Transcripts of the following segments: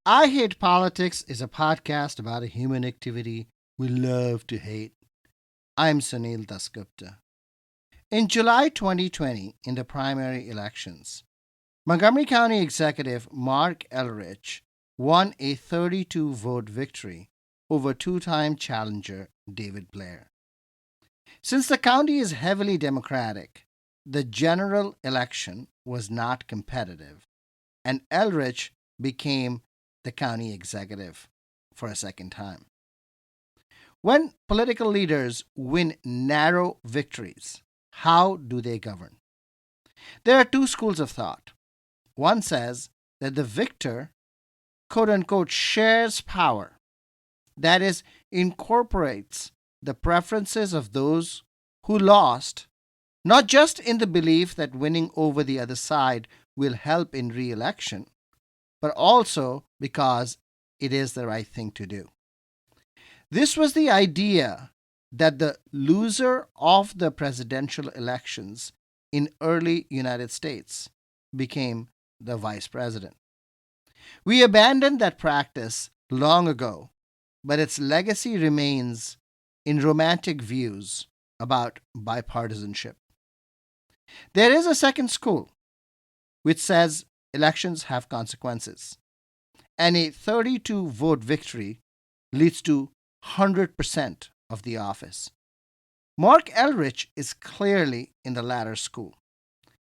I Hate Politics is a podcast about a human activity we love to hate. I'm Sunil Dasgupta. In July 2020, in the primary elections, Montgomery County Executive Mark Elrich won a 32 vote victory over two-time challenger David Blair. Since the county is heavily Democratic, the general election was not competitive, and Elrich became the county executive for a second time. When political leaders win narrow victories, how do they govern? There are two schools of thought. One says that the victor, quote unquote, shares power, that is, incorporates the preferences of those who lost, not just in the belief that winning over the other side will help in re election, but also because it is the right thing to do. This was the idea that the loser of the presidential elections in early United States became the vice president. We abandoned that practice long ago, but its legacy remains in romantic views about bipartisanship. There is a second school which says elections have consequences, and a 32 vote victory leads to 100% of the office. Mark Elrich is clearly in the latter school.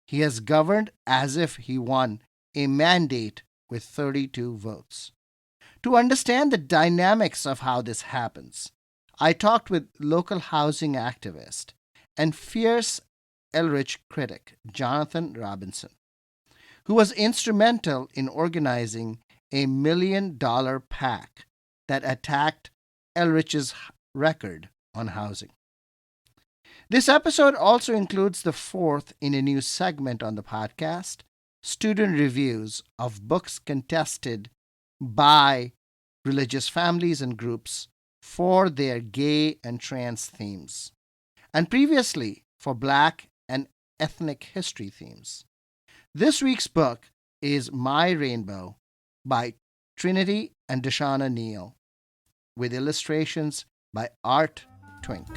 He has governed as if he won a mandate with 32 votes. To understand the dynamics of how this happens, I talked with local housing activist and fierce Elrich critic Jonathan Robinson, who was instrumental in organizing a $1 million PAC that attacked Elrich's record on housing. This episode also includes the fourth in a new segment on the podcast, student reviews of books contested by religious families and groups for their gay and trans themes, and previously for Black and ethnic history themes. This week's book is My Rainbow by Trinity and Deshauna Neal, with illustrations by Art Twink.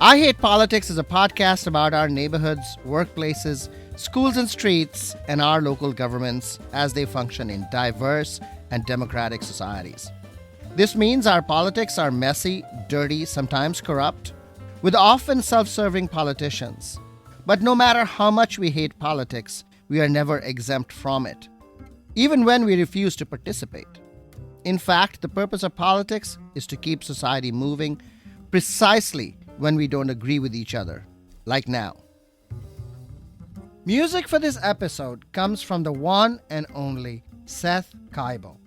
I Hate Politics is a podcast about our neighborhoods, workplaces, schools and streets, and our local governments as they function in diverse and democratic societies. This means our politics are messy, dirty, sometimes corrupt, with often self-serving politicians. But no matter how much we hate politics, we are never exempt from it, even when we refuse to participate. In fact, the purpose of politics is to keep society moving precisely when we don't agree with each other, like now. Music for this episode comes from the one and only Seth Keibel,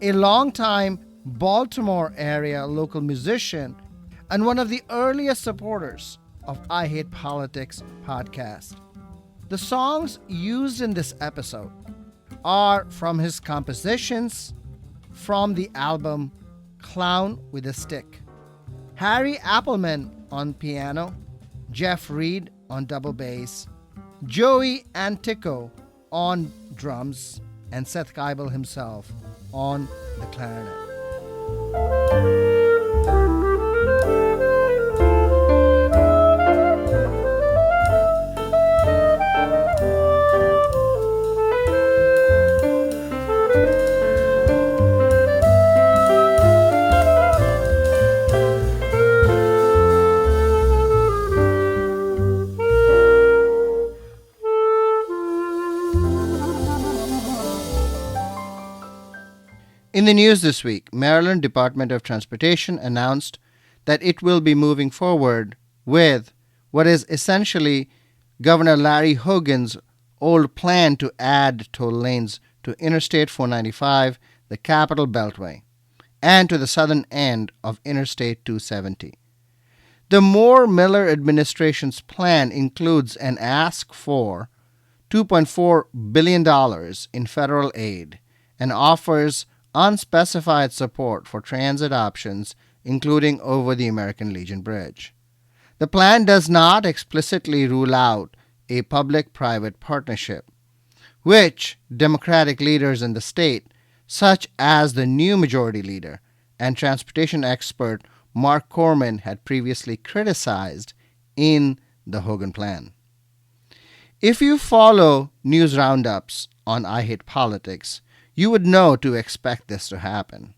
a longtime Baltimore area local musician and one of the earliest supporters of I Hate Politics podcast. The songs used in this episode are from his compositions from the album Clown with a Stick. Harry Appleman on piano, Jeff Reed on double bass, Joey Antico on drums, and Seth Keibel himself on the clarinet. In the news this week, Maryland Department of Transportation announced that it will be moving forward with what is essentially Governor Larry Hogan's old plan to add toll lanes to Interstate 495, the Capital Beltway, and to the southern end of Interstate 270. The Moore-Miller administration's plan includes an ask for $2.4 billion in federal aid and offers unspecified support for transit options, including over the American Legion Bridge. The plan does not explicitly rule out a public-private partnership, which Democratic leaders in the state, such as the new majority leader and transportation expert Mark Corman, had previously criticized in the Hogan plan. If you follow news roundups on I Hate Politics, you would know to expect this to happen.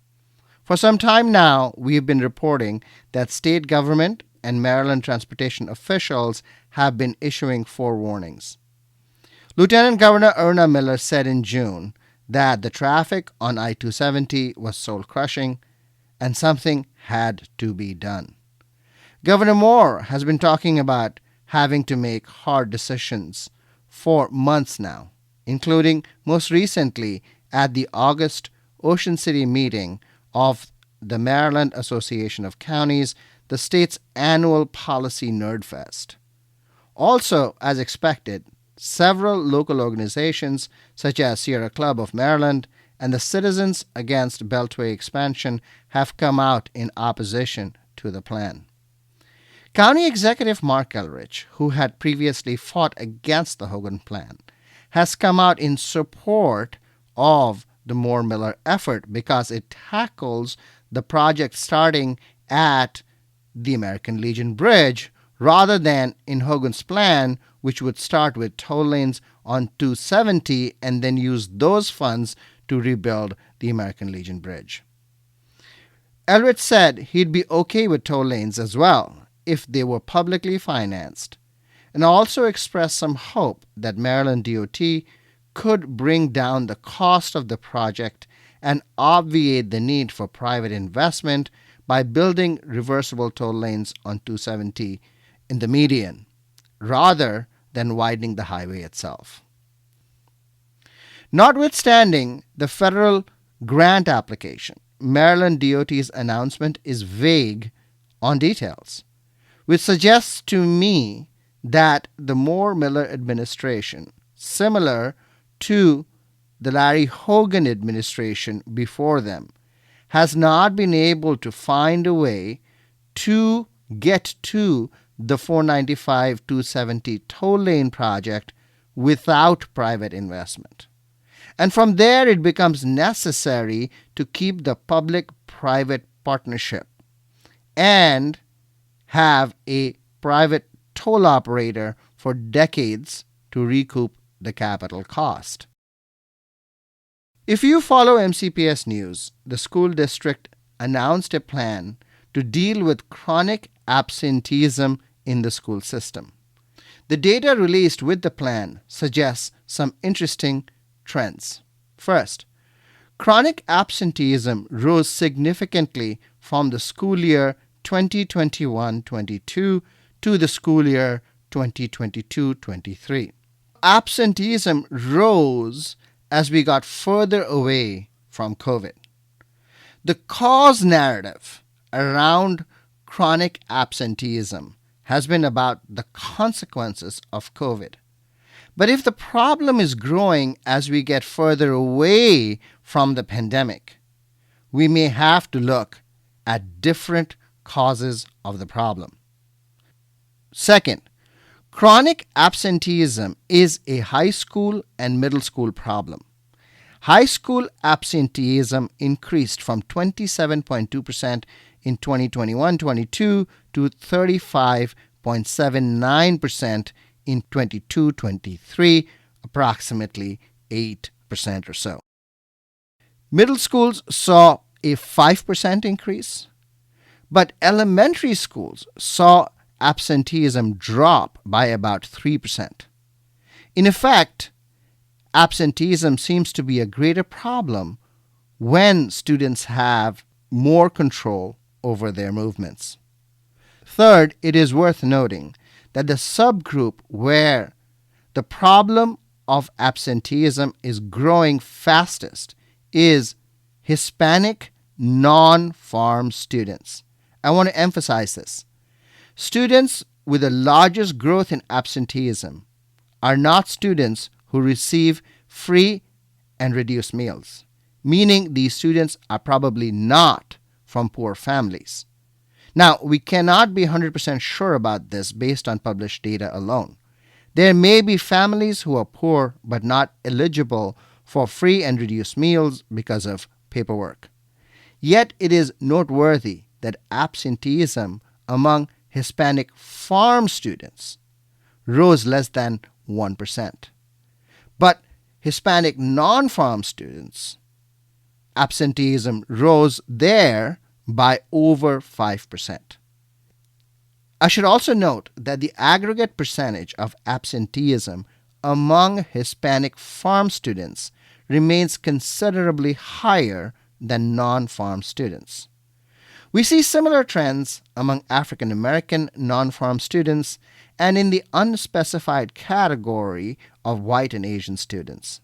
For some time now, we've been reporting that state government and Maryland transportation officials have been issuing forewarnings. Lieutenant Governor Erna Miller said in June that the traffic on I-270 was soul-crushing and something had to be done. Governor Moore has been talking about having to make hard decisions for months now, including most recently at the August Ocean City meeting of the Maryland Association of Counties, the state's annual policy nerdfest. Also, as expected, several local organizations such as Sierra Club of Maryland and the Citizens Against Beltway Expansion have come out in opposition to the plan. County Executive Mark Elrich, who had previously fought against the Hogan plan, has come out in support of the Moore-Miller effort because it tackles the project starting at the American Legion Bridge rather than in Hogan's plan, which would start with toll lanes on 270 and then use those funds to rebuild the American Legion Bridge. Elrich said he'd be okay with toll lanes as well if they were publicly financed, and also expressed some hope that Maryland DOT could bring down the cost of the project and obviate the need for private investment by building reversible toll lanes on 270 in the median, rather than widening the highway itself. Notwithstanding the federal grant application, Maryland DOT's announcement is vague on details, which suggests to me that the Moore-Miller administration, similar to the Larry Hogan administration before them, has not been able to find a way to get to the 495-270 toll lane project without private investment. And from there, it becomes necessary to keep the public-private partnership and have a private toll operator for decades to recoup the capital cost. If you follow MCPS News, the school district announced a plan to deal with chronic absenteeism in the school system. The data released with the plan suggests some interesting trends. First, chronic absenteeism rose significantly from the school year 2021-22 to the school year 2022-23. Absenteeism rose as we got further away from COVID. The cause narrative around chronic absenteeism has been about the consequences of COVID. But if the problem is growing as we get further away from the pandemic, we may have to look at different causes of the problem. Second, chronic absenteeism is a high school and middle school problem. High school absenteeism increased from 27.2% in 2021-22 to 35.79% in 22-23, approximately 8% or so. Middle schools saw a 5% increase, but elementary schools saw absenteeism drop by about 3%. In effect, absenteeism seems to be a greater problem when students have more control over their movements. Third, it is worth noting that the subgroup where the problem of absenteeism is growing fastest is Hispanic non-farm students. I want to emphasize this. Students with the largest growth in absenteeism are not students who receive free and reduced meals, meaning these students are probably not from poor families. Now, we cannot be 100% sure about this based on published data alone. There may be families who are poor but not eligible for free and reduced meals because of paperwork. Yet it is noteworthy that absenteeism among Hispanic farm students rose less than 1%. But Hispanic non-farm students, absenteeism rose there by over 5%. I should also note that the aggregate percentage of absenteeism among Hispanic farm students remains considerably higher than non-farm students. We see similar trends among African American non-farm students and in the unspecified category of white and Asian students.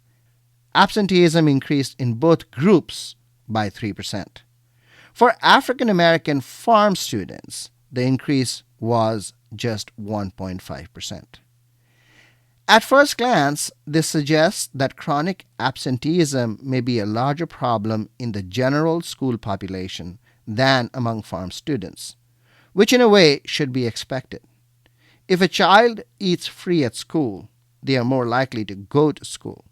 Absenteeism increased in both groups by 3%. For African American farm students, the increase was just 1.5%. At first glance, this suggests that chronic absenteeism may be a larger problem in the general school population than among farm students, which in a way should be expected. If a child eats free at school, they are more likely to go to school.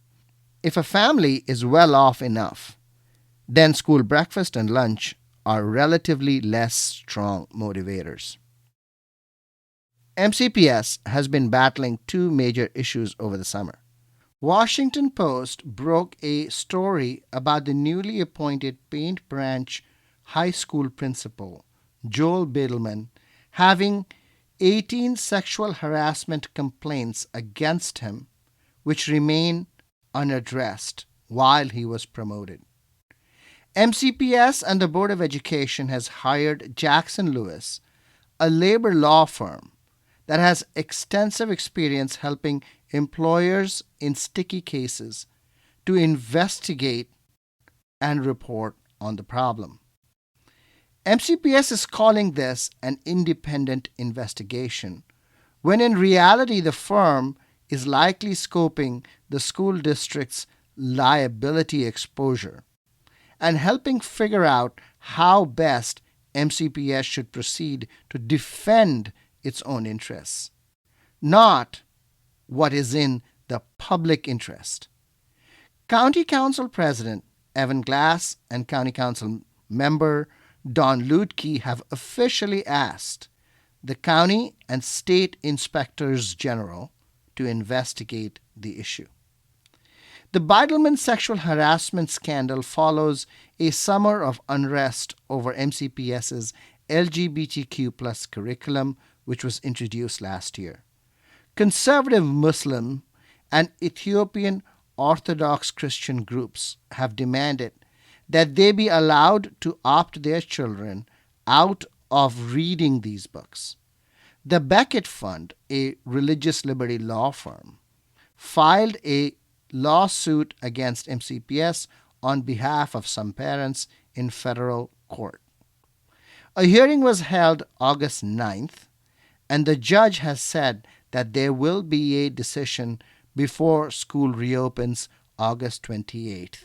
If a family is well off enough, then school breakfast and lunch are relatively less strong motivators. MCPS has been battling two major issues over the summer. Washington Post broke a story about the newly appointed Paint Branch High School principal, Joel Bidelman, having 18 sexual harassment complaints against him, which remain unaddressed while he was promoted. MCPS and the Board of Education has hired Jackson Lewis, a labor law firm that has extensive experience helping employers in sticky cases, to investigate and report on the problem. MCPS is calling this an independent investigation, when in reality the firm is likely scoping the school district's liability exposure and helping figure out how best MCPS should proceed to defend its own interests, not what is in the public interest. County Council President Evan Glass and County Council member Don Lutke have officially asked the county and state inspectors general to investigate the issue. The Bidelman sexual harassment scandal follows a summer of unrest over MCPS's LGBTQ+ curriculum, which was introduced last year. Conservative Muslim and Ethiopian Orthodox Christian groups have demanded that they be allowed to opt their children out of reading these books. The Beckett Fund, a religious liberty law firm, filed a lawsuit against MCPS on behalf of some parents in federal court. A hearing was held August 9th, and the judge has said that there will be a decision before school reopens August 28th,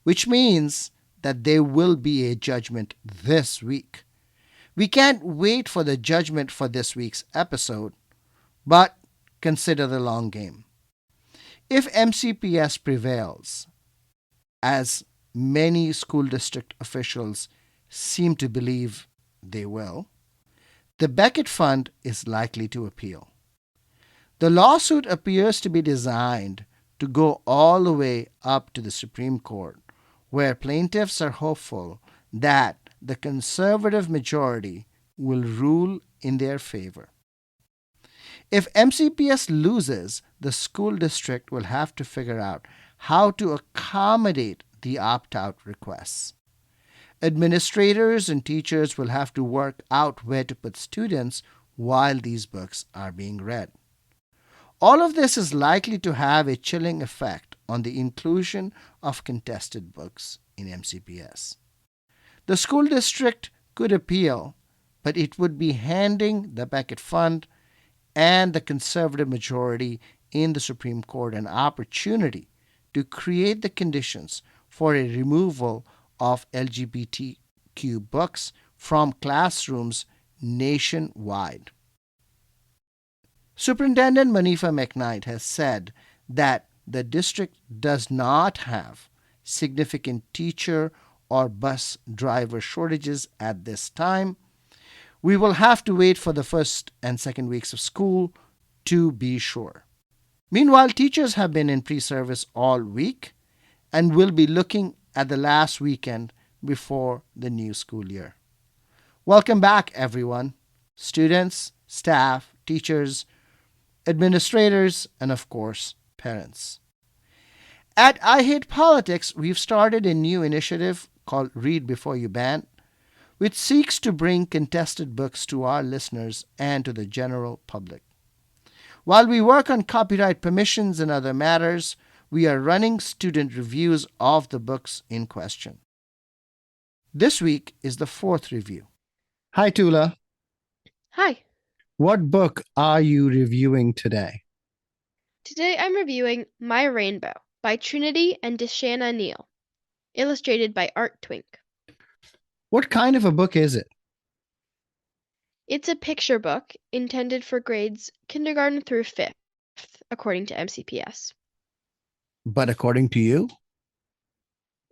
which means that there will be a judgment this week. We can't wait for the judgment for this week's episode, but consider the long game. If MCPS prevails, as many school district officials seem to believe they will, the Beckett Fund is likely to appeal. The lawsuit appears to be designed to go all the way up to the Supreme Court, where plaintiffs are hopeful that the conservative majority will rule in their favor. If MCPS loses, the school district will have to figure out how to accommodate the opt-out requests. Administrators and teachers will have to work out where to put students while these books are being read. All of this is likely to have a chilling effect on the inclusion of contested books in MCPS. The school district could appeal, but it would be handing the Beckett Fund and the conservative majority in the Supreme Court an opportunity to create the conditions for a removal of LGBTQ books from classrooms nationwide. Superintendent Manifa McKnight has said that the district does not have significant teacher or bus driver shortages at this time. We will have to wait for the first and second weeks of school to be sure. Meanwhile, teachers have been in pre-service all week and will be looking at the last weekend before the new school year. Welcome back, everyone. Students, staff, teachers, administrators, and of course, parents. At I Hate Politics, we've started a new initiative called Read Before You Ban, which seeks to bring contested books to our listeners and to the general public. While we work on copyright permissions and other matters, we are running student reviews of the books in question. This week is the fourth review. Hi, Tula. Hi. What book are you reviewing today? Today I'm reviewing My Rainbow by Trinity and Deshanna Neal, illustrated by Art Twink. What kind of a book is it? It's a picture book intended for grades kindergarten through 5th, according to MCPS. But according to you?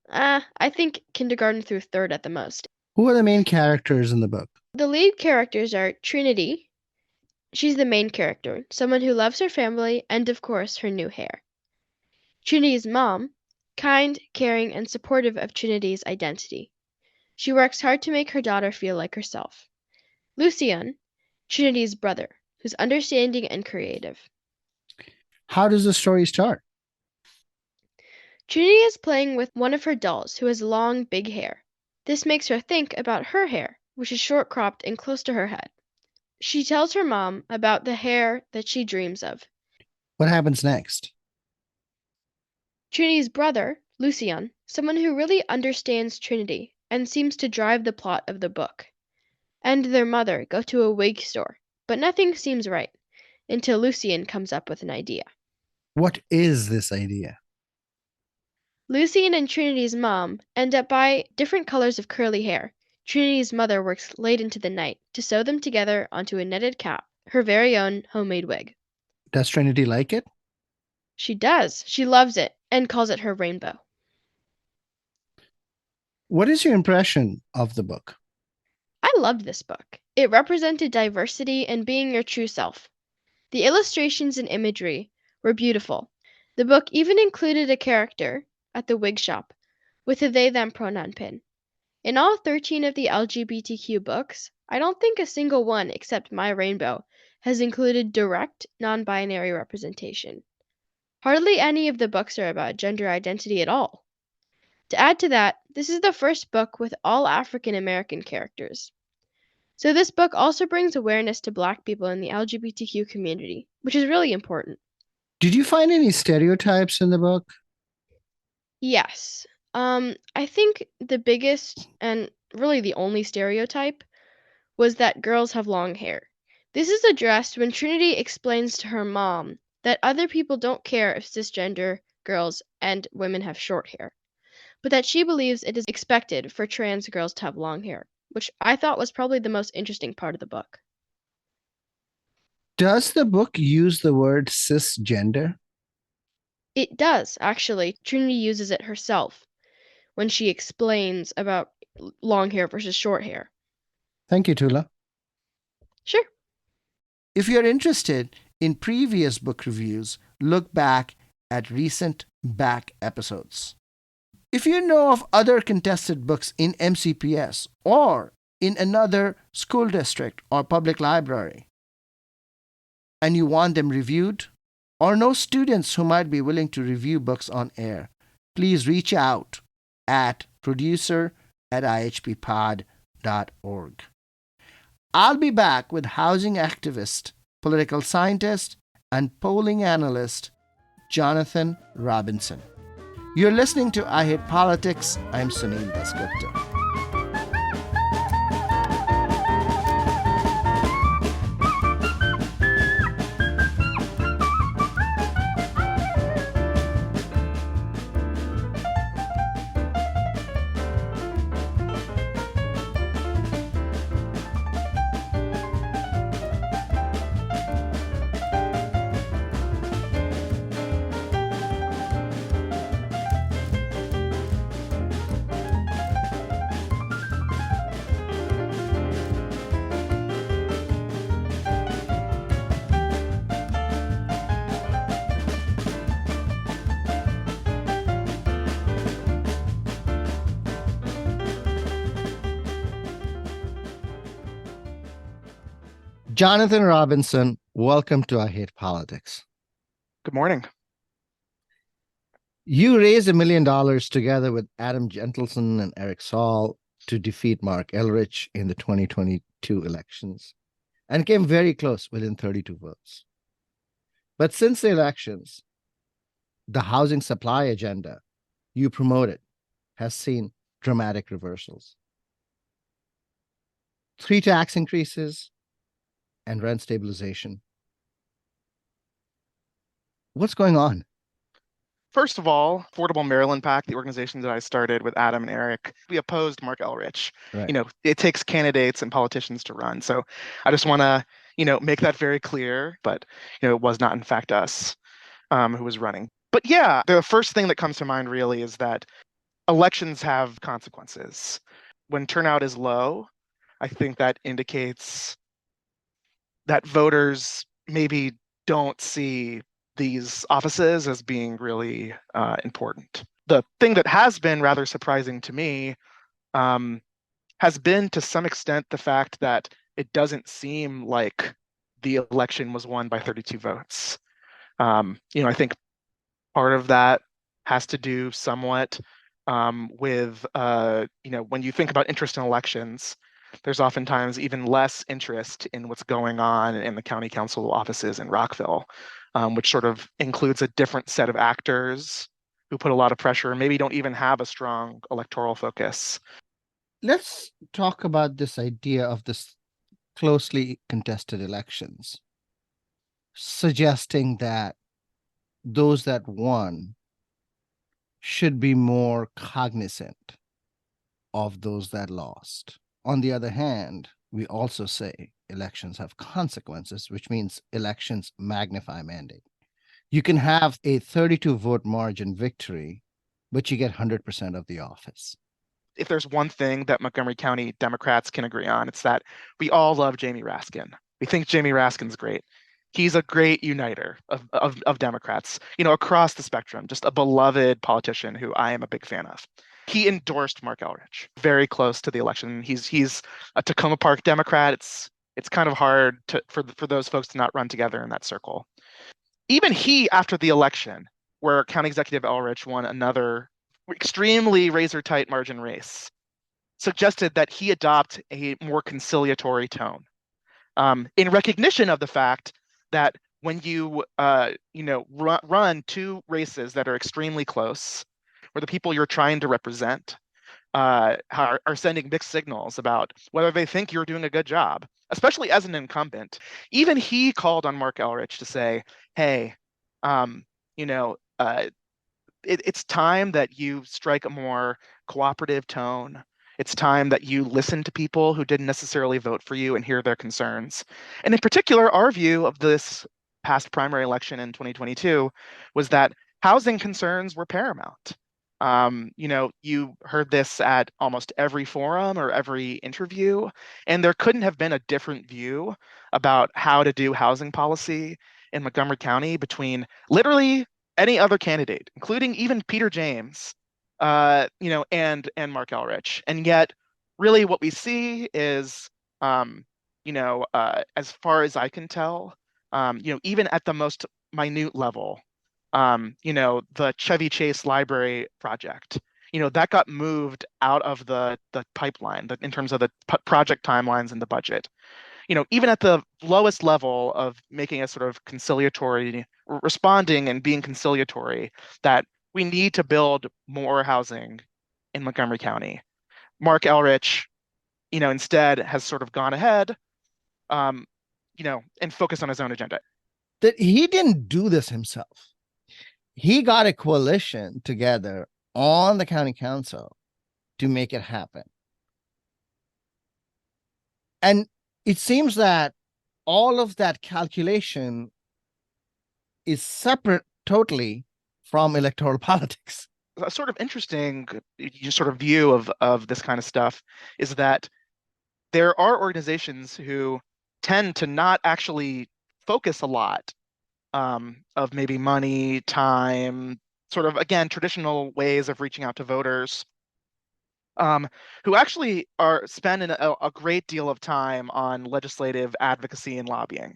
I think kindergarten through 3rd at the most. Who are the main characters in the book? The lead characters are Trinity. She's the main character, someone who loves her family and, of course, her new hair. Trinity's mom, kind, caring, and supportive of Trinity's identity. She works hard to make her daughter feel like herself. Lucien, Trinity's brother, who's understanding and creative. How does the story start? Trinity is playing with one of her dolls who has long, big hair. This makes her think about her hair, which is short cropped and close to her head. She tells her mom about the hair that she dreams of. What happens next? Trinity's brother, Lucien, someone who really understands Trinity and seems to drive the plot of the book, and their mother go to a wig store, but nothing seems right until Lucien comes up with an idea. What is this idea? Lucien and Trinity's mom end up buying different colors of curly hair. Trinity's mother works late into the night to sew them together onto a netted cap, her very own homemade wig. Does Trinity like it? She does. She loves it and calls it her rainbow. What is your impression of the book? I loved this book. It represented diversity and being your true self. The illustrations and imagery were beautiful. The book even included a character at the wig shop with a they-them pronoun pin. In all 13 of the LGBTQ books, I don't think a single one except My Rainbow has included direct, non-binary representation. Hardly any of the books are about gender identity at all. To add to that, this is the first book with all African American characters. So this book also brings awareness to Black people in the LGBTQ community, which is really important. Did you find any stereotypes in the book? Yes. I think the biggest and really the only stereotype was that girls have long hair. This is addressed when Trinity explains to her mom that other people don't care if cisgender girls and women have short hair, but that she believes it is expected for trans girls to have long hair, which I thought was probably the most interesting part of the book. Does the book use the word cisgender? It does, actually. Trinity uses it herself when she explains about long hair versus short hair. Thank you, Tula. Sure. If you're interested in previous book reviews, look back at recent back episodes. If you know of other contested books in MCPS or in another school district or public library, and you want them reviewed, or know students who might be willing to review books on air, please reach out at producer at ihppod.org. I'll be back with housing activist, political scientist, and polling analyst Jonathan Robinson. You're listening to I Hate Politics. I'm Sunil Dasgupta. Jonathan Robinson, welcome to I Hate Politics. Good morning. You raised $1 million together with Adam Gentleson and Eric Saul to defeat Mark Elrich in the 2022 elections and came very close, within 32 votes. But since the elections, the housing supply agenda you promoted has seen dramatic reversals. 3 tax increases and rent stabilization. What's going on? First of all, Affordable Maryland PAC, the organization that I started with Adam and Eric, we opposed Mark Elrich. Right. It takes candidates and politicians to run. So I just want to, make that very clear. But, it was not, in fact, us who was running. But yeah, the first thing that comes to mind really is that elections have consequences. When turnout is low, I think that indicates that voters maybe don't see these offices as being really important. The thing that has been rather surprising to me has been, to some extent, the fact that it doesn't seem like the election was won by 32 votes. I think part of that has to do somewhat with, when you think about interest in elections, there's oftentimes even less interest in what's going on in the county council offices in Rockville, which sort of includes a different set of actors who put a lot of pressure and maybe don't even have a strong electoral focus. Let's talk about this idea of this closely contested elections, suggesting that those that won should be more cognizant of those that lost. On the other hand, we also say elections have consequences, which means elections magnify mandate. You can have a 32 vote margin victory, but you get 100% of the office. If there's one thing that Montgomery County Democrats can agree on, it's that we all love Jamie Raskin. We think Jamie Raskin's great. He's a great uniter of Democrats, across the spectrum, just a beloved politician who I am a big fan of. He endorsed Mark Elrich very close to the election. He's a Tacoma Park Democrat. It's kind of hard for those folks to not run together in that circle. Even he, after the election, where County Executive Elrich won another extremely razor-tight margin race, suggested that he adopt a more conciliatory tone in recognition of the fact that when you run 2 races that are extremely close, where the people you're trying to represent are sending mixed signals about whether they think you're doing a good job, especially as an incumbent. Even he called on Mark Elrich to say, hey, it's time that you strike a more cooperative tone. It's time that you listen to people who didn't necessarily vote for you and hear their concerns. And in particular, our view of this past primary election in 2022 was that housing concerns were paramount. You heard this at almost every forum or every interview, and there couldn't have been a different view about how to do housing policy in Montgomery County between literally any other candidate, including even Peter James, and Mark Elrich. And yet, really, what we see is, as far as I can tell, even at the most minute level, the Chevy Chase Library project, that got moved out of the pipeline in terms of the project timelines and the budget. Even at the lowest level of making a sort of conciliatory, responding and being conciliatory, that we need to build more housing in Montgomery County. Mark Elrich, instead has sort of gone ahead, and focused on his own agenda. That he didn't do this himself. He got a coalition together on the county council to make it happen. And it seems that all of that calculation is separate totally from electoral politics. A sort of interesting sort of view of this kind of stuff is that there are organizations who tend to not actually focus a lot of maybe money, time, sort of, again, traditional ways of reaching out to voters, who actually are spending a great deal of time on legislative advocacy and lobbying.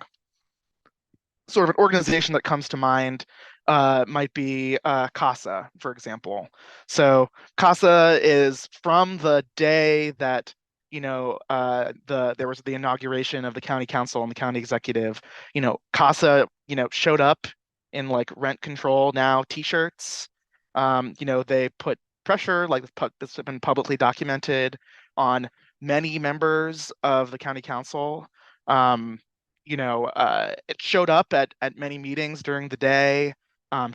Sort of an organization that comes to mind might be CASA, for example. So CASA is from the day that there was the inauguration of the county council and the county executive. CASA showed up in like rent control now t-shirts. They put pressure, like this has been publicly documented, on many members of the county council. It showed up at many meetings during the day,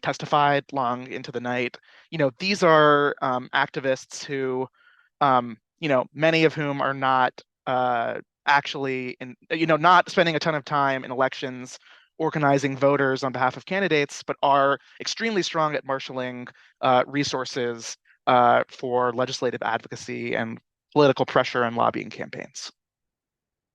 testified long into the night. These are activists who, many of whom are not actually not spending a ton of time in elections organizing voters on behalf of candidates, but are extremely strong at marshaling resources for legislative advocacy and political pressure and lobbying campaigns.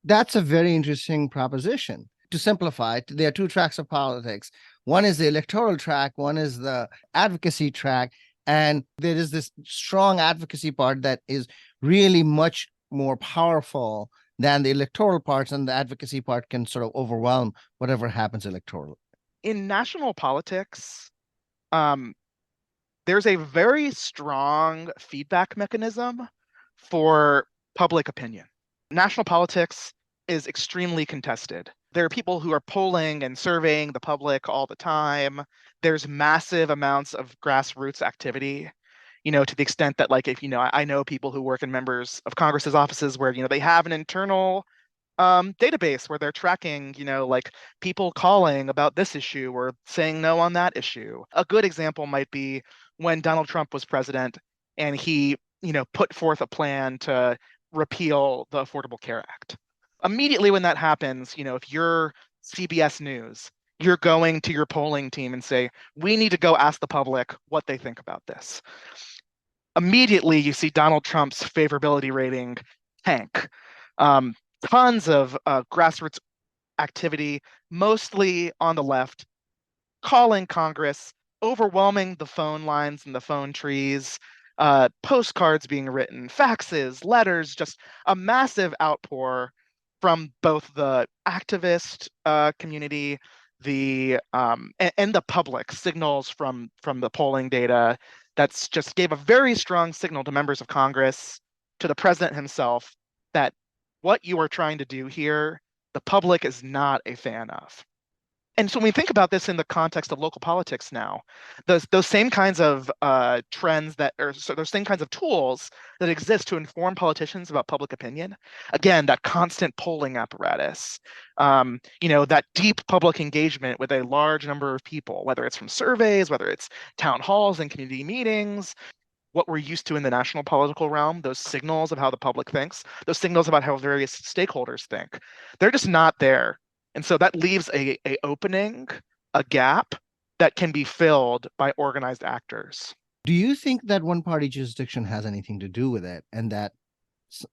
That's a very interesting proposition. To simplify it, there are two tracks of politics. One is the electoral track, one is the advocacy track. And there is this strong advocacy part that is really much more powerful than the electoral parts, and the advocacy part can sort of overwhelm whatever happens electorally. In national politics, there's a very strong feedback mechanism for public opinion. National politics is extremely contested. There are people who are polling and surveying the public all the time. There's massive amounts of grassroots activity, to the extent that, like, if I know people who work in members of Congress's offices where they have an internal database where they're tracking, like people calling about this issue or saying no on that issue. A good example might be when Donald Trump was president and he, put forth a plan to repeal the Affordable Care Act. Immediately when that happens, if you're CBS News, you're going to your polling team and say, we need to go ask the public what they think about this. Immediately, you see Donald Trump's favorability rating tank. Tons of grassroots activity, mostly on the left, calling Congress, overwhelming the phone lines and the phone trees, postcards being written, faxes, letters, just a massive outpour from both the activist community, and the public. Signals from the polling data that's just gave a very strong signal to members of Congress, to the president himself, that what you are trying to do here, the public is not a fan of. And so when we think about this in the context of local politics now, those same kinds of trends those same kinds of tools that exist to inform politicians about public opinion, again, that constant polling apparatus, that deep public engagement with a large number of people, whether it's from surveys, whether it's town halls and community meetings, what we're used to in the national political realm, those signals of how the public thinks, those signals about how various stakeholders think, they're just not there. And so that leaves a opening, a gap that can be filled by organized actors. Do you think that one party jurisdiction has anything to do with it, and that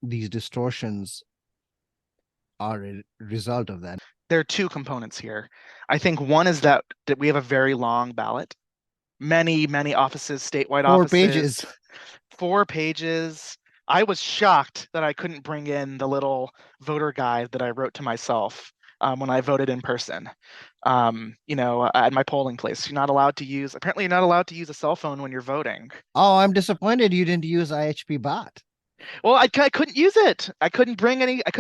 these distortions are a result of that? There are two components here. I think one is that we have a very long ballot. Many offices, statewide offices. 4 pages. 4 pages. I was shocked that I couldn't bring in the little voter guide that I wrote to myself when I voted in person. At my polling place, apparently you're not allowed to use a cell phone when you're voting. Oh, I'm disappointed you didn't use IHP bot. Well, I couldn't use it. I couldn't bring any, you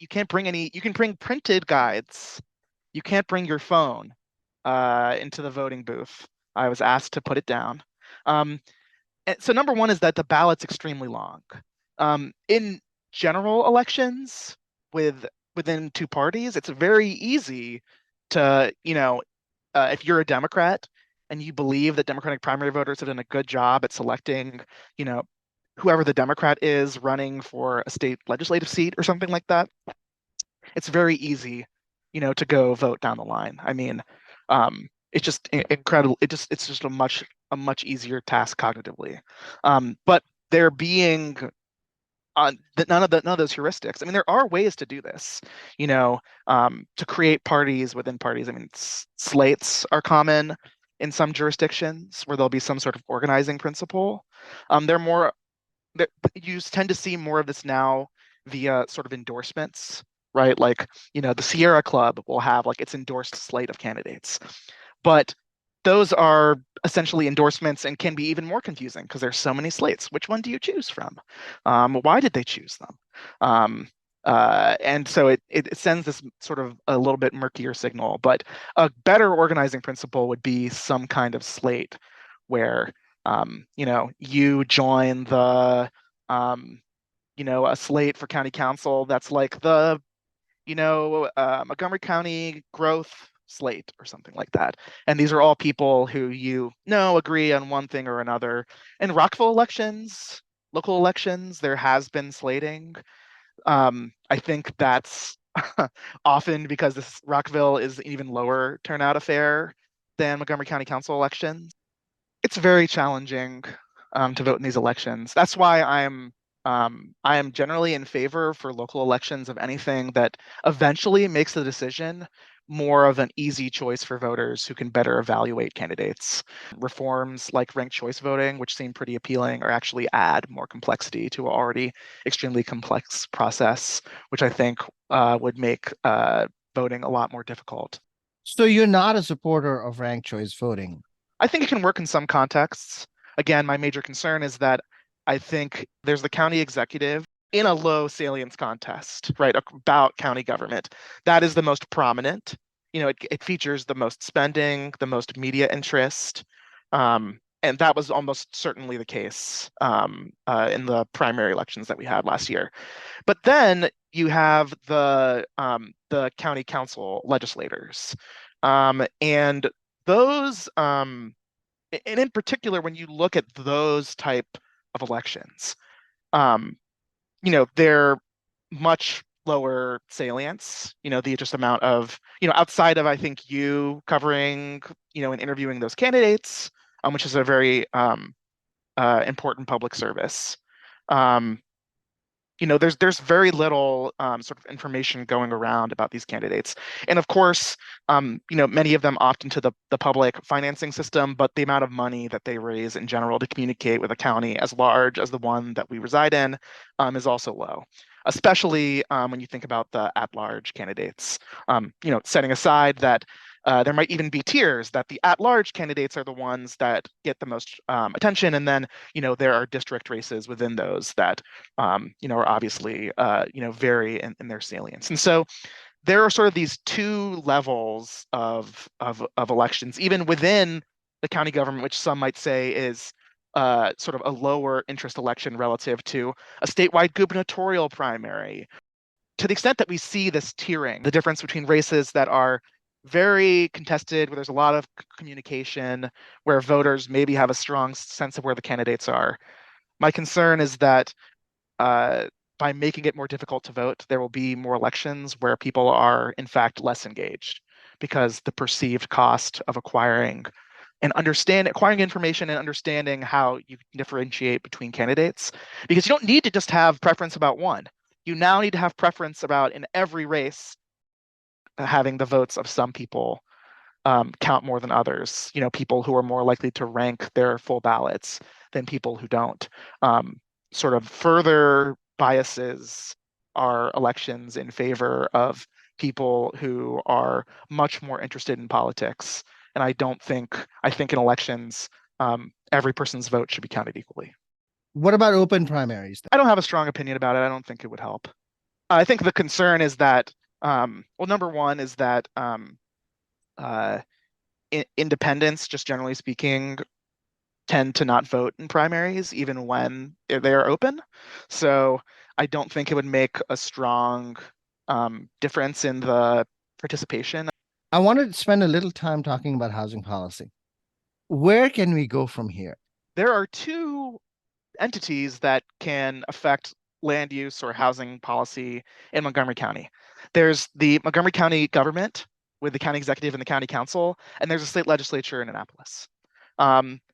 can bring printed guides. You can't bring your phone into the voting booth. I was asked to put it down. Um, and so number one is that the ballot's extremely long. In general elections within two parties, it's very easy to, if you're a Democrat and you believe that Democratic primary voters have done a good job at selecting, you know, whoever the Democrat is running for a state legislative seat or something like that, it's very easy, to go vote down the line. I mean, it's just incredible. It's just a much easier task cognitively. But there being none of those heuristics. I mean, there are ways to do this, to create parties within parties. I mean, slates are common in some jurisdictions where there'll be some sort of organizing principle. They're more you tend to see more of this now via sort of endorsements, right? Like, the Sierra Club will have like its endorsed slate of candidates. But those are essentially endorsements and can be even more confusing because there's so many slates. Which one do you choose from? Why did they choose them? And so it sends this sort of a little bit murkier signal. But a better organizing principle would be some kind of slate where you join a slate for county council that's like the Montgomery County growth slate or something like that. And these are all people who agree on one thing or another. In Rockville elections, local elections, there has been slating. I think that's often because this Rockville is an even lower turnout affair than Montgomery County Council elections. It's very challenging to vote in these elections. That's why I am generally in favor for local elections of anything that eventually makes the decision more of an easy choice for voters who can better evaluate candidates. Reforms like ranked choice voting, which seem pretty appealing, or actually add more complexity to an already extremely complex process, which I think would make voting a lot more difficult. So you're not a supporter of ranked choice voting. I think it can work in some contexts. Again, my major concern is that I think there's the county executive in a low salience contest, right, about county government. That is the most prominent. It features the most spending, the most media interest. And that was almost certainly the case in the primary elections that we had last year. But then you have the county council legislators. And those, and in particular, when you look at those type of elections, they're much lower salience, the just amount of, outside of, I think, you covering, and interviewing those candidates, which is a very important public service. There's very little sort of information going around about these candidates. And of course, many of them opt into the public financing system, but the amount of money that they raise in general to communicate with a county as large as the one that we reside in is also low, especially when you think about the at-large candidates. Setting aside that there might even be tiers that the at-large candidates are the ones that get the most attention, and then there are district races within those that are obviously vary in their salience. And so there are sort of these two levels of elections, even within the county government, which some might say is sort of a lower interest election relative to a statewide gubernatorial primary. To the extent that we see this tiering, the difference between races that are very contested, where there's a lot of communication, where voters maybe have a strong sense of where the candidates are. My concern is that by making it more difficult to vote, there will be more elections where people are, in fact, less engaged because the perceived cost of acquiring information and understanding how you differentiate between candidates, because you don't need to just have preference about one. You now need to have preference about, in every race, having the votes of some people count more than others. People who are more likely to rank their full ballots than people who don't. Sort of further biases our elections in favor of people who are much more interested in politics. And I think in elections, every person's vote should be counted equally. What about open primaries then? I don't have a strong opinion about it. I don't think it would help. I think the concern is that, well, number one is that uh, independents, just generally speaking, tend to not vote in primaries even when they are open. So I don't think it would make a strong difference in the participation. I wanted to spend a little time talking about housing policy. Where can we go from here? There are two entities that can affect land use or housing policy in Montgomery County. There's the Montgomery County government with the county executive and the county council, and there's a state legislature in Annapolis.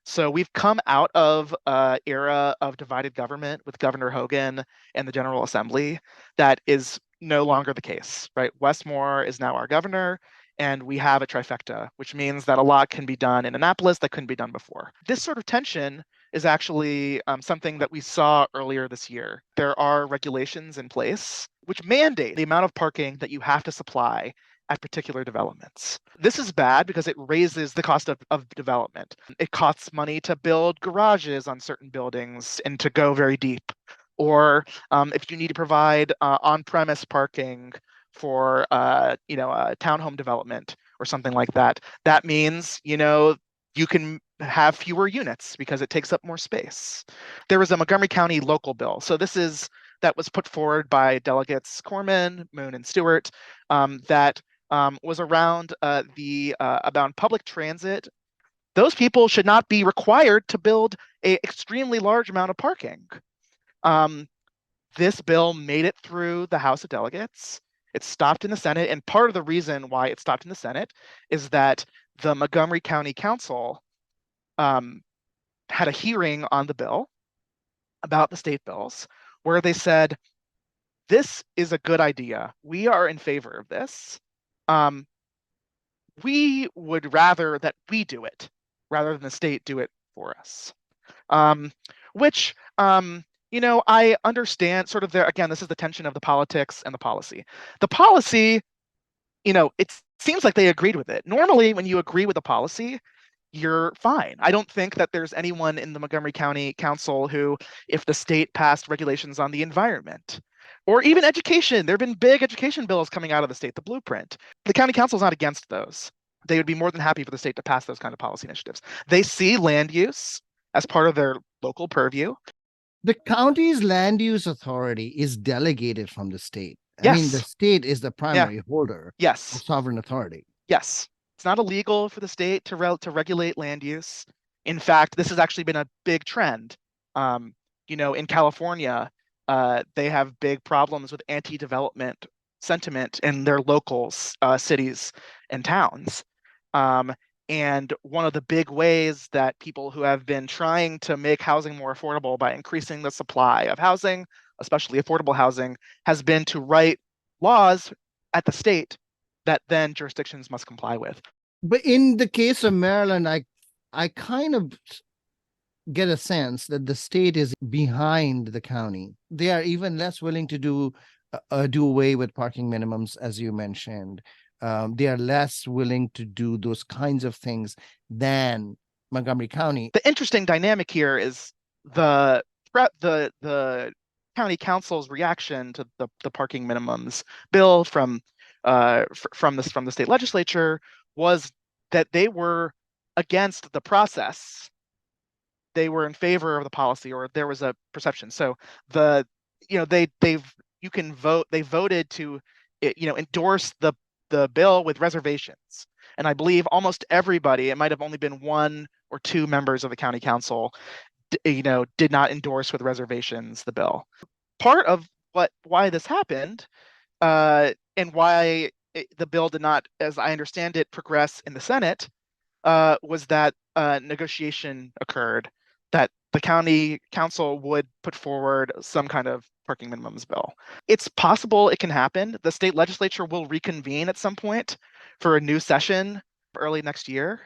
So we've come out of an era of divided government with Governor Hogan and the General Assembly. That is no longer the case, right? Wes Moore is now our governor, and we have a trifecta, which means that a lot can be done in Annapolis that couldn't be done before. This sort of tension is actually something that we saw earlier this year. There are regulations in place which mandate the amount of parking that you have to supply at particular developments. This is bad because it raises the cost of development. It costs money to build garages on certain buildings and to go very deep. Or if you need to provide on-premise parking for a townhome development or something like that, that means you can have fewer units because it takes up more space. There was a Montgomery County local bill. So that was put forward by delegates Corman, Moon, and Stewart that was around about public transit. Those people should not be required to build an extremely large amount of parking. This bill made it through the House of Delegates. It stopped in the Senate, and part of the reason why it stopped in the Senate is that the Montgomery County Council had a hearing on the bill about the state bills where they said, this is a good idea. We are in favor of this. We would rather that we do it rather than the state do it for us. Which, I understand sort of again, this is the tension of the politics and the policy. The policy, it seems like they agreed with it. Normally, when you agree with a policy, you're fine. I don't think that there's anyone in the Montgomery County Council who, if the state passed regulations on the environment or even education, there have been big education bills coming out of the state, the blueprint. The county council is not against those. They would be more than happy for the state to pass those kind of policy initiatives. They see land use as part of their local purview. The county's land use authority is delegated from the state. Yes. I mean, the state is the primary holder of sovereign authority. Yes. It's not illegal for the state to regulate land use. In fact, this has actually been a big trend. In California, they have big problems with anti-development sentiment in their local cities and towns. And one of the big ways that people who have been trying to make housing more affordable by increasing the supply of housing, especially affordable housing, has been to write laws at the state that then jurisdictions must comply with. But in the case of Maryland, I kind of get a sense that the state is behind the county. They are even less willing to do away with parking minimums, as you mentioned. They are less willing to do those kinds of things than Montgomery County. The interesting dynamic here is the county council's reaction to the parking minimums bill from the state legislature was that they were against the process. They were in favor of the policy, or there was a perception. So they voted to endorse the bill with reservations. And I believe almost everybody, it might have only been one or two members of the county council, did not endorse with reservations the bill. Part of why this happened and why the bill did not, as I understand it, progress in the Senate was that negotiation occurred that the county council would put forward some kind of parking minimums bill. It's possible it can happen. The state legislature will reconvene at some point for a new session early next year.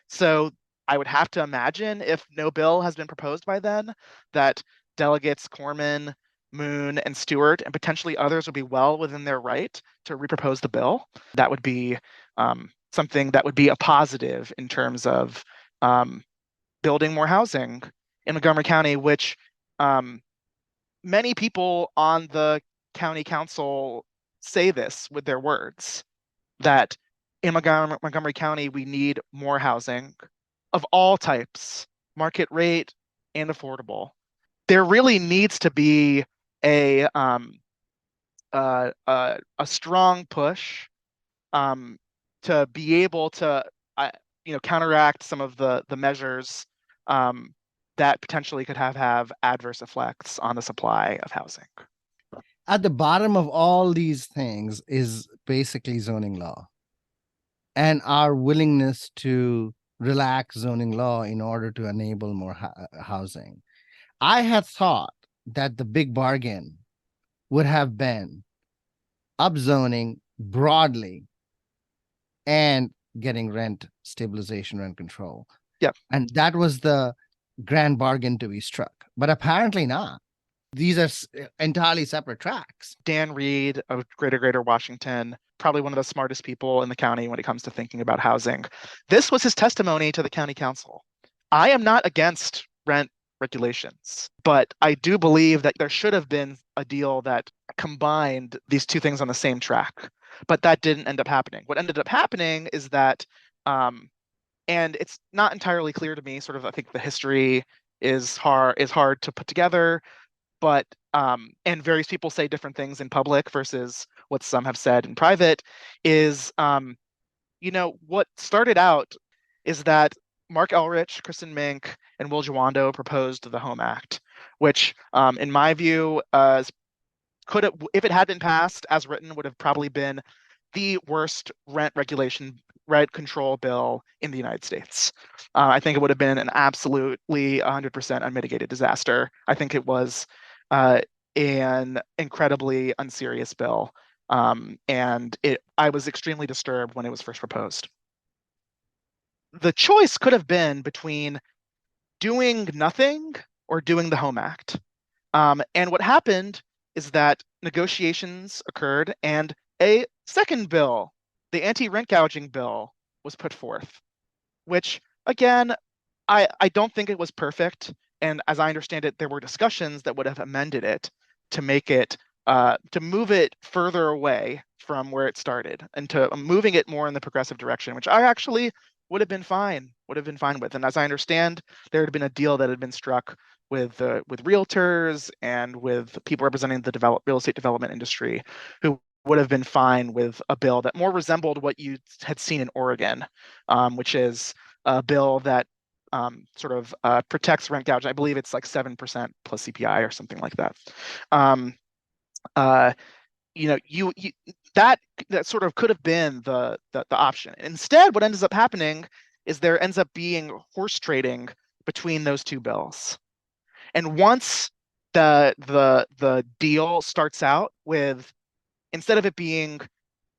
So I would have to imagine, if no bill has been proposed by then, that delegates Corman, Moon, and Stewart, and potentially others would be well within their right to repropose the bill. That would be something that would be a positive in terms of building more housing in Montgomery County, which many people on the county council say this with their words, that in Montgomery County, we need more housing of all types, market rate and affordable. There really needs to be a strong push to be able to counteract some of the measures that potentially could have adverse effects on the supply of housing. At the bottom of all these things is basically zoning law and our willingness to relax zoning law in order to enable more housing. I had thought that the big bargain would have been upzoning broadly and getting rent stabilization, rent control. Yep. And that was the grand bargain to be struck, but apparently not. These are entirely separate tracks. Dan Reed of Greater Washington, probably one of the smartest people in the county when it comes to thinking about housing. This was his testimony to the county council. I am not against rent regulations, but I do believe that there should have been a deal that combined these two things on the same track, but that didn't end up happening. What ended up happening is that, and it's not entirely clear to me, sort of, I think the history is hard to put together, but and various people say different things in public versus what some have said in private, is what started out is that Mark Elrich, Kristen Mink, and Will Jawando proposed the Home Act, which in my view could have, if it had been passed as written, would have probably been the worst rent control bill in the United States. I think it would have been an absolutely 100% unmitigated disaster. I think it was an incredibly unserious bill, and I was extremely disturbed when it was first proposed. The choice could have been between doing nothing or doing the Home Act. And what happened is that negotiations occurred and a second bill, the anti-rent gouging bill, was put forth, which, again, I don't think it was perfect. And as I understand it, there were discussions that would have amended it to make it, to move it further away from where it started and to moving it more in the progressive direction, which I actually would have been fine with. And as I understand, there had been a deal that had been struck with realtors and with people representing the real estate development industry who would have been fine with a bill that more resembled what you had seen in Oregon, which is a bill that sort of protects rent gouging. I believe it's like 7% plus CPI or something like that. That sort of could have been the option. Instead, what ends up happening is there ends up being horse trading between those two bills. And once the deal starts out with, instead of it being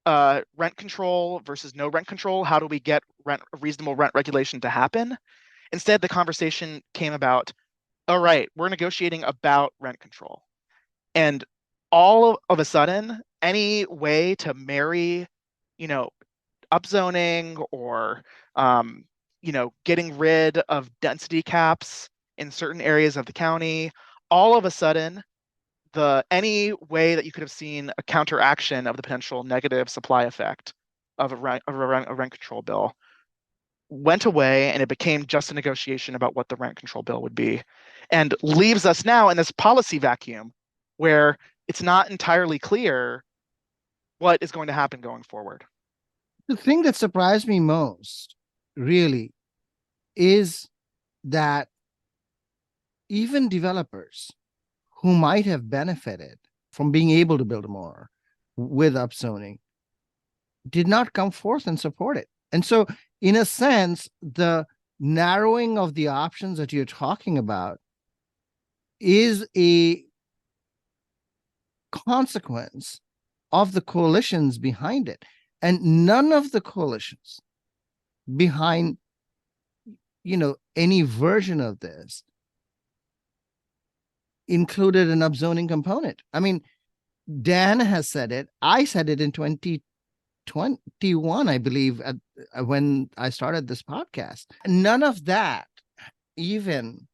rent control versus no rent control, how do we get reasonable rent regulation to happen? Instead, the conversation came about, all right, we're negotiating about rent control. And all of a sudden, any way to marry, upzoning or, getting rid of density caps in certain areas of the county, all of a sudden, any way that you could have seen a counteraction of the potential negative supply effect of a rent control bill went away, and it became just a negotiation about what the rent control bill would be, and leaves us now in this policy vacuum where it's not entirely clear what is going to happen going forward. The thing that surprised me most, really, is that even developers who might have benefited from being able to build more with upzoning did not come forth and support it. And so, in a sense, the narrowing of the options that you're talking about is a consequence of the coalitions behind it. And none of the coalitions behind, any version of this included an upzoning component. I mean, Dan has said it. I said it in 2021, I believe, when I started this podcast. None of that even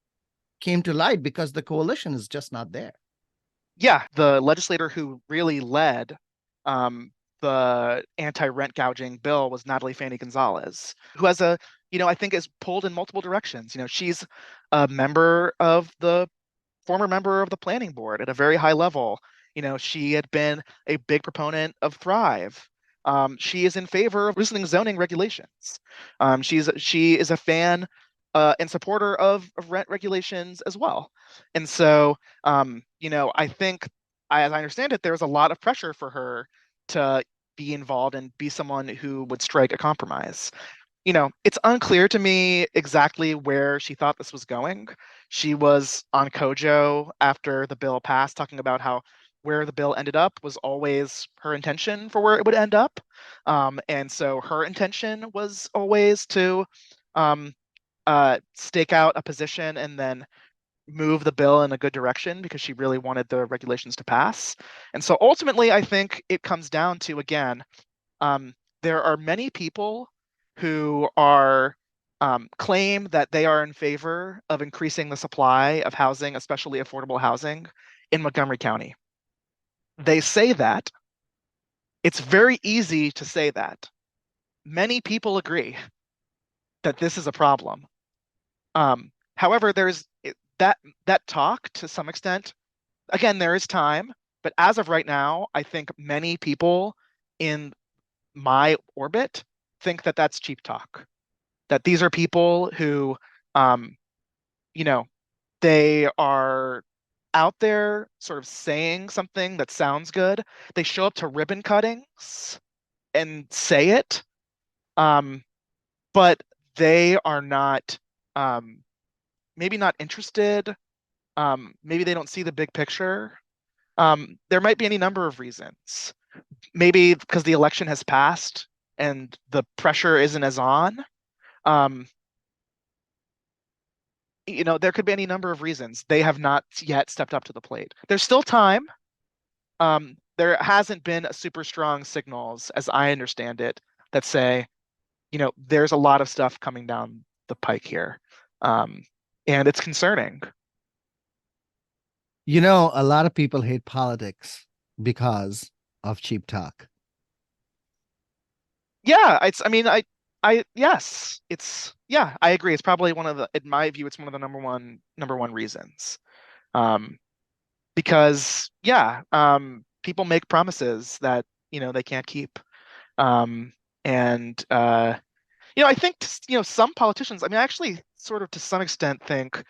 came to light because the coalition is just not there. Yeah, the legislator who really led the anti-rent gouging bill was Natalie Fanny Gonzalez, who has I think is pulled in multiple directions. She's a former member of the planning board at a very high level. She had been a big proponent of Thrive. She is in favor of loosening zoning regulations. She is a fan and supporter of rent regulations as well. And so, I think, as I understand it, there's a lot of pressure for her to be involved and be someone who would strike a compromise. It's unclear to me exactly where she thought this was going. She was on Kojo after the bill passed, talking about how where the bill ended up was always her intention for where it would end up. And so her intention was always to stake out a position and then move the bill in a good direction because she really wanted the regulations to pass. And so ultimately, I think it comes down to, again, there are many people who claim that they are in favor of increasing the supply of housing, especially affordable housing, in Montgomery County. They say that. It's very easy to say that. Many people agree that this is a problem. However, there's that talk to some extent. Again, there is time, but as of right now, I think many people in my orbit think that that's cheap talk. That these are people who, they are out there sort of saying something that sounds good. They show up to ribbon cuttings and say it, but they are not, maybe not interested. Maybe they don't see the big picture. There might be any number of reasons. Maybe because the election has passed and the pressure isn't as on. There could be any number of reasons. They have not yet stepped up to the plate. There's still time. There hasn't been super strong signals, as I understand it, that say, there's a lot of stuff coming down the pike here. And it's concerning. A lot of people hate politics because of cheap talk. Yeah, I agree. It's probably in my view, it's one of the number one reasons. Because people make promises that, they can't keep. I think, some politicians, I actually sort of to some extent think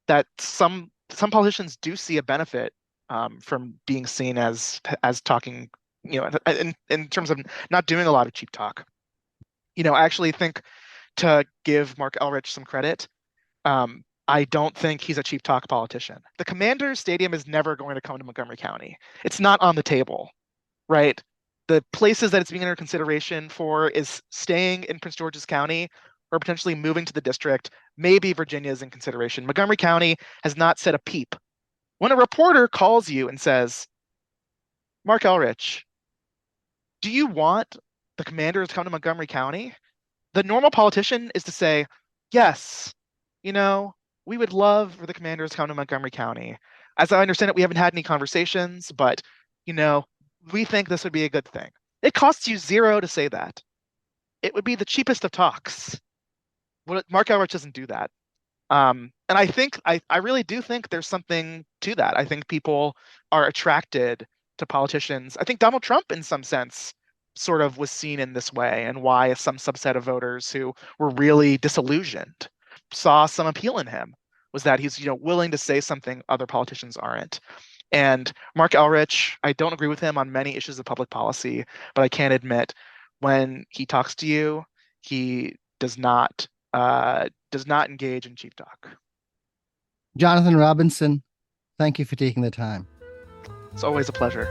that some politicians do see a benefit from being seen as talking, in terms of not doing a lot of cheap talk. I actually think, to give Mark Elrich some credit, I don't think he's a cheap talk politician. The Commanders Stadium is never going to come to Montgomery County. It's not on the table, right? The places that it's being under consideration for is staying in Prince George's County or potentially moving to the district. Maybe Virginia is in consideration. Montgomery County has not said a peep. When a reporter calls you and says, Mark Elrich, do you want the Commanders to come to Montgomery County? The normal politician is to say, yes, we would love for the Commanders to come to Montgomery County. As I understand it, we haven't had any conversations, but, we think this would be a good thing. It costs you $0 to say that. It would be the cheapest of talks. Mark Elrich doesn't do that. And I think, I really do think there's something to that. I think people are attracted to politicians. I think Donald Trump, in some sense, sort of was seen in this way, and why some subset of voters who were really disillusioned saw some appeal in him, was that he's willing to say something other politicians aren't. And Mark Elrich, I don't agree with him on many issues of public policy, but I can admit, when he talks to you, he does not engage in cheap talk. Jonathan Robinson, thank you for taking the time. It's always a pleasure.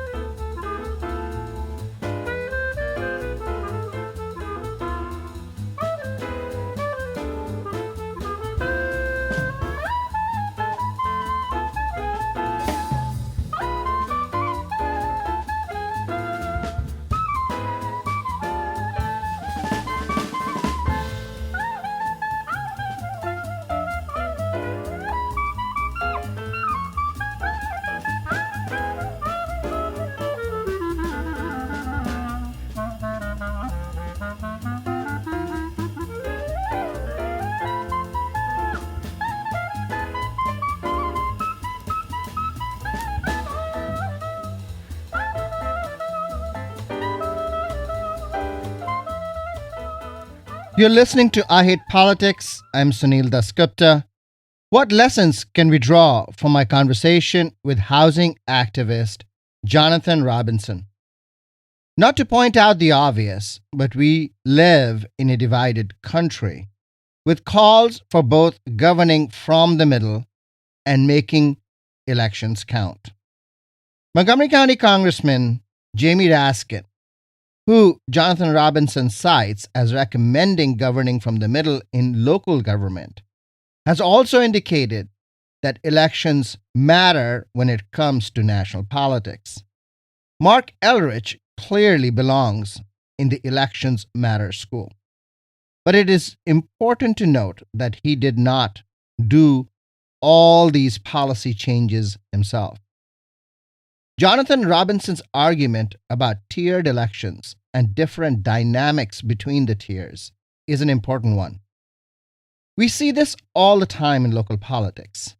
You're listening to I Hate Politics. I'm Sunil Dasgupta. What lessons can we draw from my conversation with housing activist Jonathan Robinson? Not to point out the obvious, but we live in a divided country with calls for both governing from the middle and making elections count. Montgomery County Congressman Jamie Raskin, who Jonathan Robinson cites as recommending governing from the middle in local government, has also indicated that elections matter when it comes to national politics. Mark Elrich clearly belongs in the elections matter school. But it is important to note that he did not do all these policy changes himself. Jonathan Robinson's argument about tiered elections and different dynamics between the tiers is an important one. We see this all the time in local politics.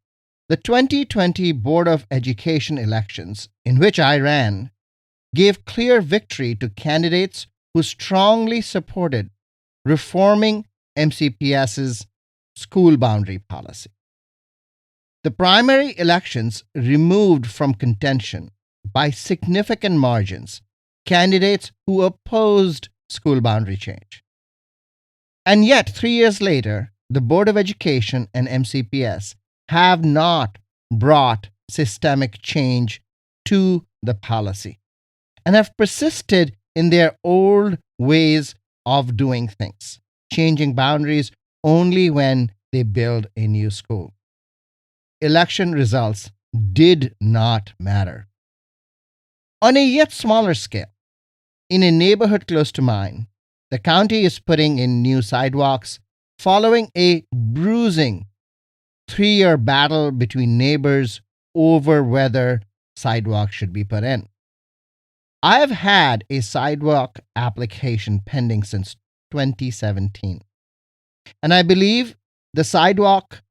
The 2020 Board of Education elections, in which I ran, gave clear victory to candidates who strongly supported reforming MCPS's school boundary policy. The primary elections removed from contention by significant margins candidates who opposed school boundary change. And yet, 3 years later, the Board of Education and MCPS have not brought systemic change to the policy and have persisted in their old ways of doing things, changing boundaries only when they build a new school. Election results did not matter. On a yet smaller scale, in a neighborhood close to mine, the county is putting in new sidewalks following a bruising 3-year battle between neighbors over whether sidewalks should be put in. I have had a sidewalk application pending since 2017, and I believe the sidewalk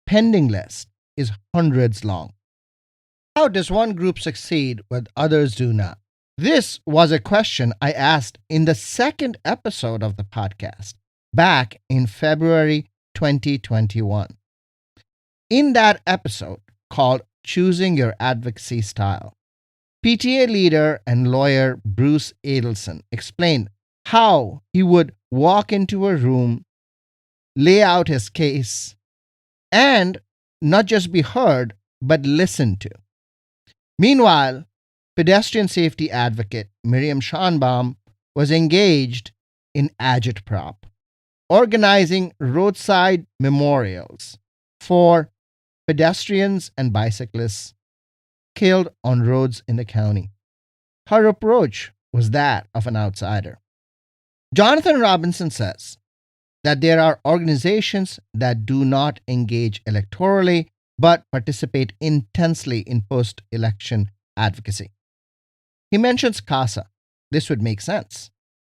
pending list is hundreds long. How does one group succeed when others do not? This was a question I asked in the second episode of the podcast back in February 2021. In that episode called Choosing Your Advocacy Style, PTA leader and lawyer Bruce Adelson explained how he would walk into a room, lay out his case, and not just be heard, but listened to. Meanwhile, pedestrian safety advocate Miriam Schonbaum was engaged in agitprop, organizing roadside memorials for pedestrians and bicyclists killed on roads in the county. Her approach was that of an outsider. Jonathan Robinson says that there are organizations that do not engage electorally but participate intensely in post-election advocacy. He mentions CASA. This would make sense.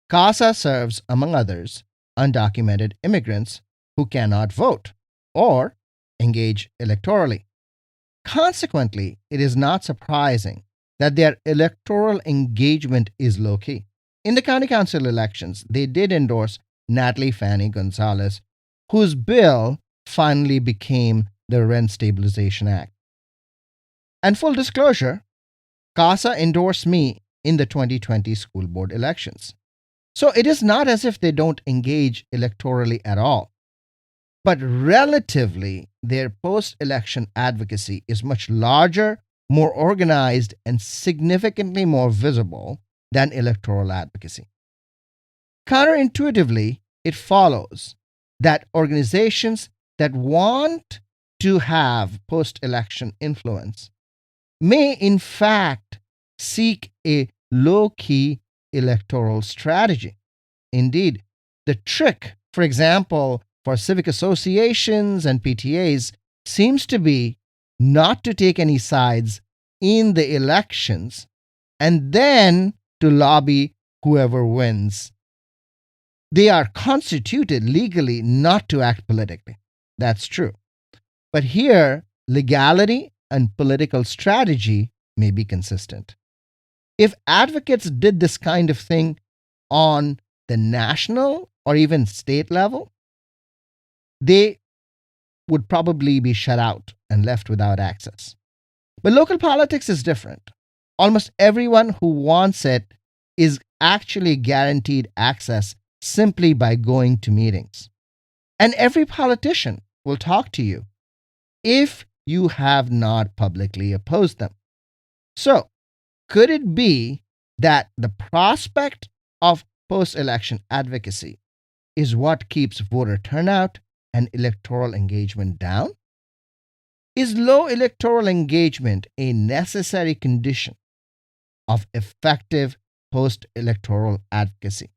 CASA serves, among others, undocumented immigrants who cannot vote or engage electorally. Consequently, it is not surprising that their electoral engagement is low-key. In the county council elections, they did endorse Natalie Fanny Gonzalez, whose bill finally became the Rent Stabilization Act. And full disclosure, CASA endorsed me in the 2020 school board elections. So it is not as if they don't engage electorally at all. But relatively, their post-election advocacy is much larger, more organized, and significantly more visible than electoral advocacy. Counterintuitively, it follows that organizations that want to have post-election influence may in fact seek a low-key electoral strategy. Indeed, the trick, for example, for civic associations and PTAs seems to be not to take any sides in the elections and then to lobby whoever wins. They are constituted legally not to act politically. That's true. But here, legality and political strategy may be consistent. If advocates did this kind of thing on the national or even state level, they would probably be shut out and left without access. But local politics is different. Almost everyone who wants it is actually guaranteed access simply by going to meetings. And every politician will talk to you if you have not publicly opposed them. So, could it be that the prospect of post election advocacy is what keeps voter turnout and electoral engagement down? Is low electoral engagement a necessary condition of effective post electoral advocacy?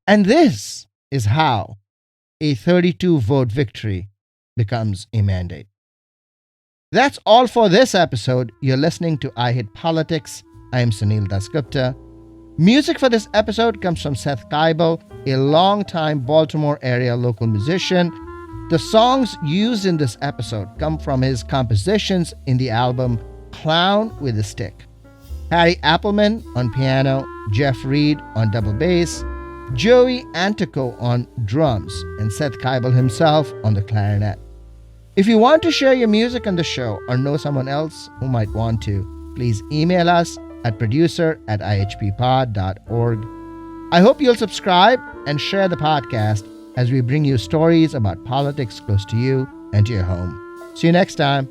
And this is how a 32 vote victory becomes a mandate. That's all for this episode. You're listening to I Hit Politics. I am Sunil Dasgupta. Music for this episode comes from Seth Keibel, a longtime Baltimore area local musician. The songs used in this episode come from his compositions in the album Clown with a Stick. Harry Appleman on piano, Jeff Reed on double bass, Joey Antico on drums, and Seth Keibel himself on the clarinet. If you want to share your music on the show or know someone else who might want to, please email us at producer@ihppod.org. I hope you'll subscribe and share the podcast as we bring you stories about politics close to you and to your home. See you next time.